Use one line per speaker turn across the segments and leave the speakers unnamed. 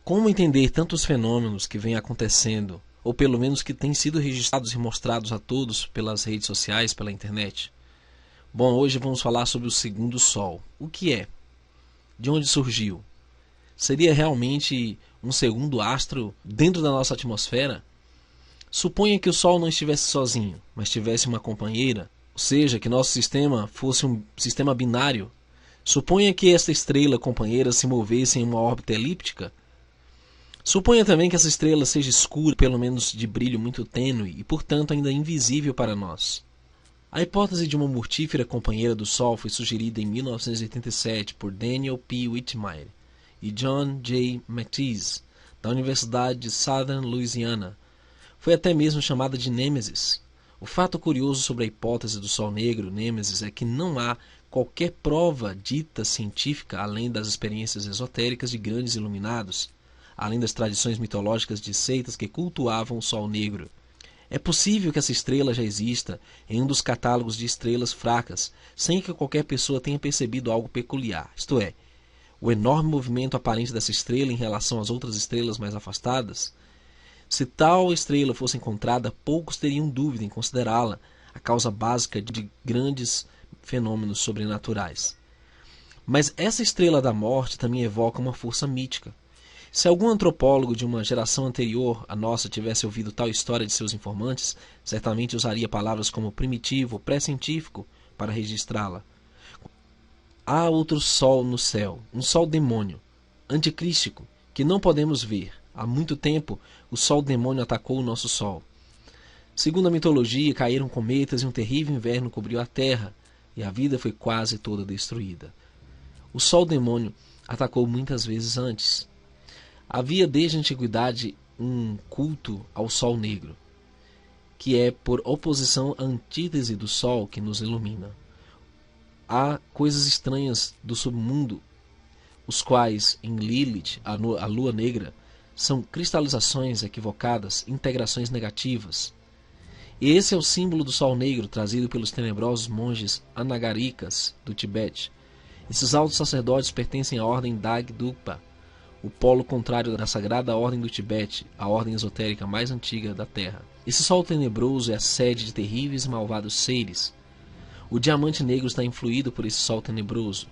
Como entender tantos fenômenos que vêm acontecendo, ou pelo menos que têm sido registrados e mostrados a todos pelas redes sociais, pela internet? Bom, hoje vamos falar sobre o segundo Sol. O que é? De onde surgiu? Seria realmente um segundo astro dentro da nossa atmosfera? Suponha que o Sol não estivesse sozinho, mas tivesse uma companheira, ou seja, que nosso sistema fosse um sistema binário. Suponha que esta estrela companheira se movesse em uma órbita elíptica. Suponha também que essa estrela seja escura, pelo menos de brilho muito tênue e, portanto, ainda invisível para nós. A hipótese de uma mortífera companheira do Sol foi sugerida em 1987 por Daniel P. Whitmire e John J. Matisse, da Universidade de Southern Louisiana. Foi até mesmo chamada de Nêmesis. O fato curioso sobre a hipótese do Sol negro, Nêmesis, é que não há qualquer prova dita científica além das experiências esotéricas de grandes iluminados, além das tradições mitológicas de seitas que cultuavam o Sol negro. É possível que essa estrela já exista em um dos catálogos de estrelas fracas, sem que qualquer pessoa tenha percebido algo peculiar, isto é, o enorme movimento aparente dessa estrela em relação às outras estrelas mais afastadas. Se tal estrela fosse encontrada, poucos teriam dúvida em considerá-la a causa básica de grandes fenômenos sobrenaturais. Mas essa estrela da morte também evoca uma força mítica. Se algum antropólogo de uma geração anterior à nossa tivesse ouvido tal história de seus informantes, certamente usaria palavras como primitivo, pré-científico para registrá-la. Há outro sol no céu, um sol demônio, anticrístico, que não podemos ver. Há muito tempo, o sol demônio atacou o nosso sol. Segundo a mitologia, caíram cometas e um terrível inverno cobriu a terra, e a vida foi quase toda destruída. O sol demônio atacou muitas vezes antes. Havia desde a antiguidade um culto ao Sol negro, que é por oposição à antítese do Sol que nos ilumina. Há coisas estranhas do submundo, os quais, em Lilith, a lua negra, são cristalizações equivocadas, integrações negativas. E esse é o símbolo do Sol negro trazido pelos tenebrosos monges anagarikas do Tibete. Esses altos sacerdotes pertencem à ordem Dagdugpa, o polo contrário da sagrada ordem do Tibete, a ordem esotérica mais antiga da Terra. Esse sol tenebroso é a sede de terríveis e malvados seres. O diamante negro está influído por esse sol tenebroso.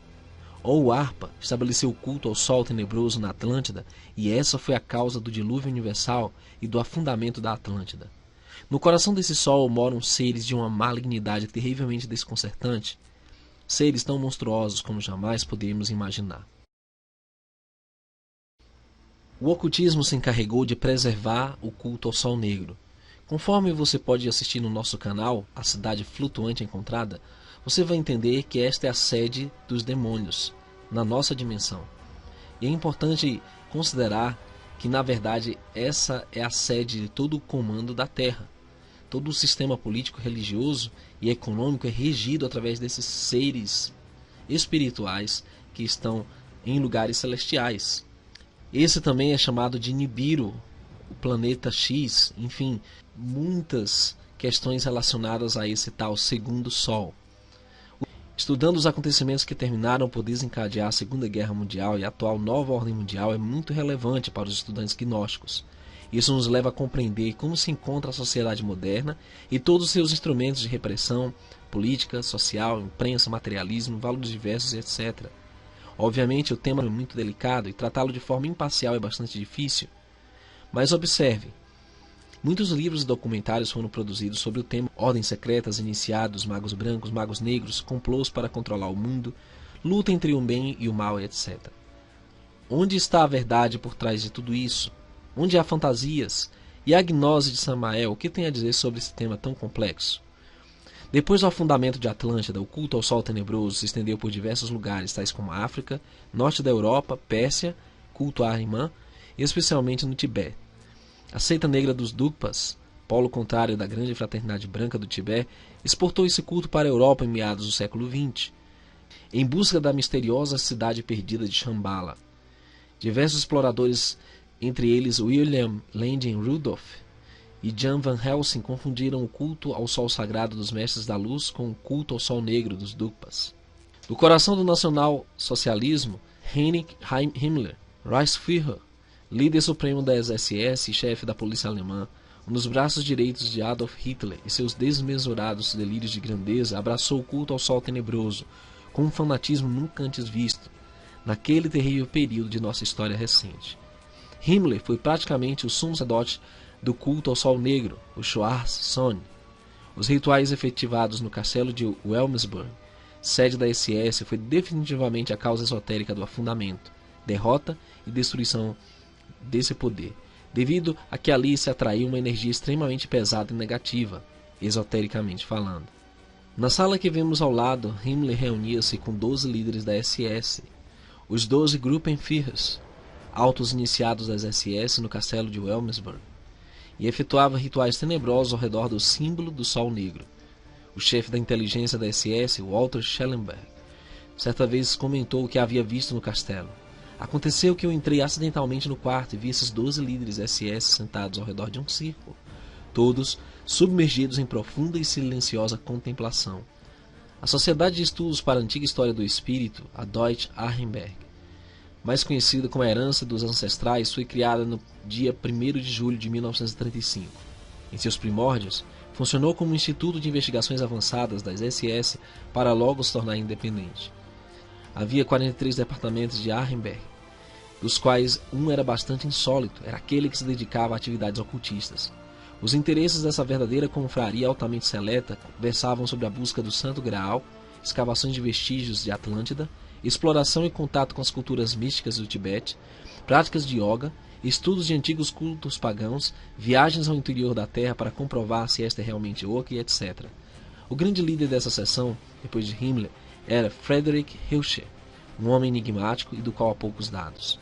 Ou Arpa estabeleceu o culto ao sol tenebroso na Atlântida, e essa foi a causa do dilúvio universal e do afundamento da Atlântida. No coração desse sol moram seres de uma malignidade terrivelmente desconcertante, seres tão monstruosos como jamais poderíamos imaginar. O ocultismo se encarregou de preservar o culto ao Sol Negro. Conforme você pode assistir no nosso canal, A Cidade Flutuante Encontrada, você vai entender que esta é a sede dos demônios, na nossa dimensão. E é importante considerar que, na verdade, essa é a sede de todo o comando da Terra. Todo o sistema político, religioso e econômico é regido através desses seres espirituais que estão em lugares celestiais. Esse também é chamado de Nibiru, o planeta X, enfim, muitas questões relacionadas a esse tal segundo Sol. Estudando os acontecimentos que terminaram por desencadear a Segunda Guerra Mundial e a atual nova ordem mundial é muito relevante para os estudantes gnósticos. Isso nos leva a compreender como se encontra a sociedade moderna e todos os seus instrumentos de repressão, política, social, imprensa, materialismo, valores diversos, etc. Obviamente o tema é muito delicado e tratá-lo de forma imparcial é bastante difícil, mas observe, muitos livros e documentários foram produzidos sobre o tema: ordens secretas, iniciados, magos brancos, magos negros, complôs para controlar o mundo, luta entre o bem e o mal, etc. Onde está a verdade por trás de tudo isso? Onde há fantasias? E a gnose de Samael, o que tem a dizer sobre esse tema tão complexo? Depois do afundamento de Atlântida, o culto ao Sol tenebroso se estendeu por diversos lugares, tais como a África, norte da Europa, Pérsia, culto a Ahriman, e especialmente no Tibete. A seita negra dos Dugpas, polo contrário da grande fraternidade branca do Tibete, exportou esse culto para a Europa em meados do século XX, em busca da misteriosa cidade perdida de Shambhala. Diversos exploradores, entre eles William Landing Rudolph e Jan Van Helsing, confundiram o culto ao Sol sagrado dos Mestres da Luz com o culto ao Sol negro dos Dugpas. Do coração do nacional-socialismo, Heinrich Himmler, Reichsführer, líder supremo das SS e chefe da polícia alemã, um dos braços direitos de Adolf Hitler e seus desmesurados delírios de grandeza, abraçou o culto ao sol tenebroso, com um fanatismo nunca antes visto, naquele terrível período de nossa história recente. Himmler foi praticamente o sumo sacerdote do culto ao sol negro, o Schwarze Sonne. Os rituais efetivados no castelo de Wilhelmsburg, sede da SS, foi definitivamente a causa esotérica do afundamento, derrota e destruição desse poder, devido a que ali se atraiu uma energia extremamente pesada e negativa, esotericamente falando. Na sala que vemos ao lado, Himmler reunia-se com 12 líderes da SS, os 12 Gruppenführers, altos iniciados das SS no castelo de Wilhelmsburg, e efetuava rituais tenebrosos ao redor do símbolo do Sol Negro. O chefe da inteligência da SS, Walter Schellenberg, certa vez comentou o que havia visto no castelo. Aconteceu que eu entrei acidentalmente no quarto e vi esses 12 líderes SS sentados ao redor de um círculo, todos submergidos em profunda e silenciosa contemplação. A Sociedade de Estudos para a Antiga História do Espírito, a Deutsche Archenberg, mais conhecida como a Herança dos Ancestrais, foi criada no dia 1º de julho de 1935. Em seus primórdios, funcionou como um instituto de investigações avançadas das SS para logo se tornar independente. Havia 43 departamentos de Archenberg, dos quais um era bastante insólito, era aquele que se dedicava a atividades ocultistas. Os interesses dessa verdadeira confraria altamente seleta versavam sobre a busca do Santo Graal, escavações de vestígios de Atlântida, exploração e contato com as culturas místicas do Tibete, práticas de yoga, estudos de antigos cultos pagãos, viagens ao interior da Terra para comprovar se esta é realmente oca e etc. O grande líder dessa seção, depois de Himmler, era Friedrich Hilscher, um homem enigmático e do qual há poucos dados.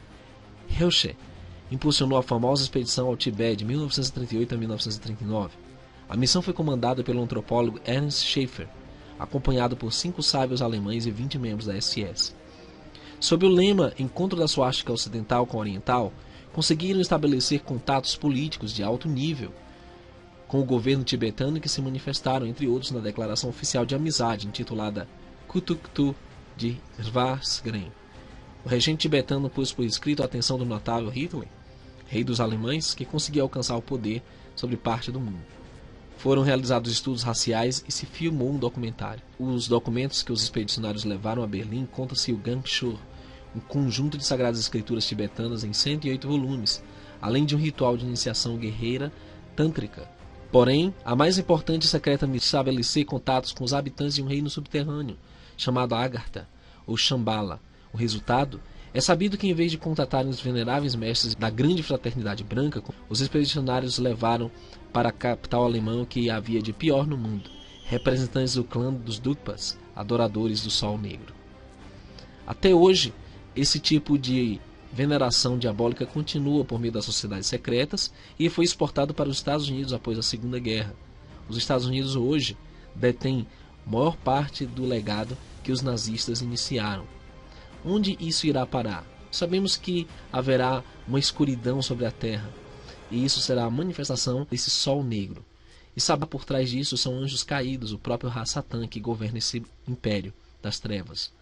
Hilscher impulsionou a famosa expedição ao Tibete de 1938 a 1939. A missão foi comandada pelo antropólogo Ernst Schaeffer, acompanhado por 5 sábios alemães e 20 membros da SS. Sob o lema Encontro da Suástica Ocidental com a Oriental, conseguiram estabelecer contatos políticos de alto nível com o governo tibetano que se manifestaram, entre outros, na declaração oficial de amizade intitulada Kutuktu de Schwarzgren. O regente tibetano pôs por escrito a atenção do notável Hitler, rei dos alemães, que conseguia alcançar o poder sobre parte do mundo. Foram realizados estudos raciais e se filmou um documentário. Os documentos que os expedicionários levaram a Berlim contam-se o Gangshur, um conjunto de sagradas escrituras tibetanas em 108 volumes, além de um ritual de iniciação guerreira tântrica. Porém, a mais importante e secreta missão estabelecer contatos com os habitantes de um reino subterrâneo, chamado Agartha, ou Shambhala. O resultado é sabido que, em vez de contatarem os veneráveis mestres da grande fraternidade branca, os expedicionários levaram para a capital alemã o que havia de pior no mundo, representantes do clã dos Dukpas, adoradores do Sol Negro. Até hoje, esse tipo de veneração diabólica continua por meio das sociedades secretas e foi exportado para os Estados Unidos após a Segunda Guerra. Os Estados Unidos hoje detêm maior parte do legado que os nazistas iniciaram. Onde isso irá parar? Sabemos que haverá uma escuridão sobre a Terra, e isso será a manifestação desse Sol Negro. E sabe, por trás disso são anjos caídos, o próprio Ra-Satã, que governa esse império das trevas.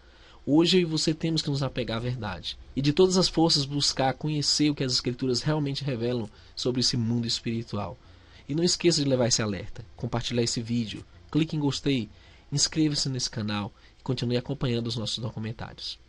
Hoje eu e você temos que nos apegar à verdade, e de todas as forças buscar conhecer o que as Escrituras realmente revelam sobre esse mundo espiritual. E não esqueça de levar esse alerta, compartilhar esse vídeo, clique em gostei, inscreva-se nesse canal e continue acompanhando os nossos documentários.